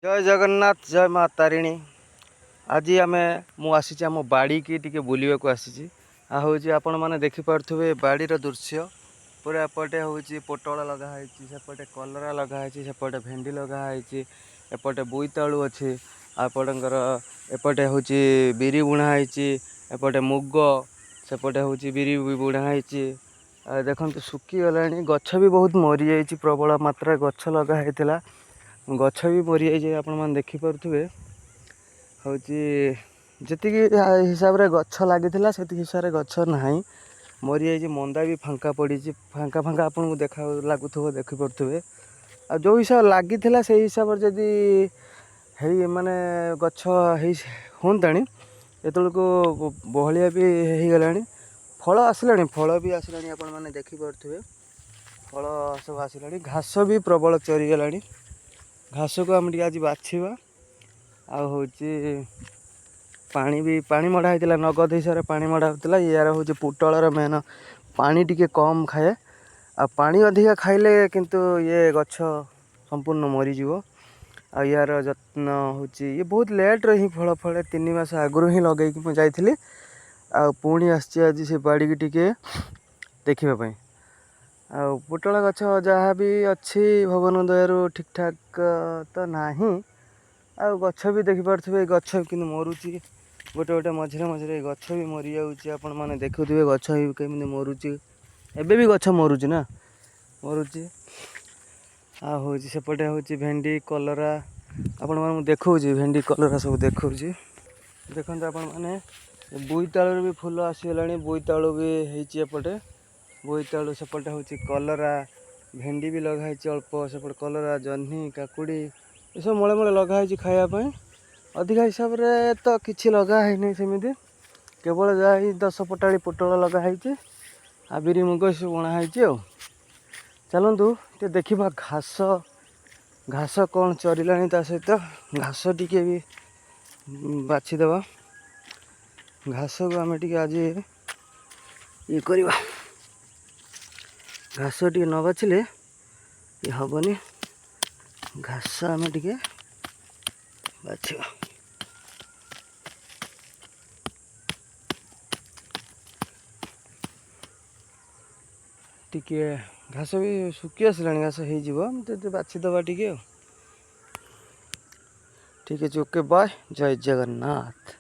जय जगन्नाथ जय माँ तारिणी। आज आम मुझे आम बाड़ी की टी बुलवाक आसी हूँ आपण मैंने देखिपे बाड़ीर दृश्य पूरा एपटे हूँ पोटल लगाई सेपटे कलरा लगाई सेपटे भेंडी लगाई एपटे बोईतालु अच्छी आपणकर एपटे हूँ बिरी बुणाई एपटे मुग सेपटे हूँ बिरी बुणाई देखो सुखीगला गछ भी बहुत मरी जा प्रबल मात्रा गछ लगाई गछ भी मरी जाए आपण मैंने देखिपे हूँ जी हिसाब से गछ लगी हिसाब से गछ ना मरी जाइए मंदा भी फांका पड़ी फांका फांका आपको देखा लगुव देखिपे आ जो हिसाब लगी से हिसाब से जदि है माने गछ होता को बहलिया भी हो गला फल आसला फल भी आसला आपण मैंने देखिपे फल सब आसला घास भी प्रबल चरीगला घास को आम आज बाछा आ हूँ पानी भी पानी मड़ा होता नगद हिसाब से पानी मड़ा होता यार हूँ पुटलर मेन पानी टी कम खाए आ पानी अधिका खाइले किंतु ये गछ संपूर्ण मरीज आ यार जत्न हूँ ये बहुत लेट्रे ही फल फले 3 मास आगु ही लगे जाइली आ पुणी आज से बाड़ी की टिके देखापी आ पोटल गछ जहाँ भी अच्छी भगवान दयारू ठीक ठाक तो नहीं आ गछ भी देखिपे गछ कि मरुची गोटे गोटे मझे मझे गछ भी मरी जाऊँ मैंने देखुए गछ भी कमी मरुची एबे भी गछ मरुची ना मरुची आ हूँ सेपटे हूँ भेंडी कलरा आपण मैं देखा भेंडी कलरा सब देखा देखते आपण मैंने बोईतालु भी फूल आसीगला बोईतालु भी होपटे बोईतालु सेपटे हूँ कलरा भेंडी भी लगाई अल्प सेपटे कलरा जह्नी काकुड़ी ये सब मले मले लगाई खायापी अधिका हिसाब से तो किसी लगाई सेमती केवल जहाँ 10 पटाड़ी पोटल लगाई आ बिरी मुग सब बुणाई चलतु टे देखा घास घास कौन चरला सहित घास टी भी बाछीदे घास को आम टे आज ये करवा घास टी न बाछिले ये हेनी घास आम टे बाछा टिके घास भी सुखी आसला घास हो बाछीदबा टे ठीक है ओके बाय जय जगन्नाथ।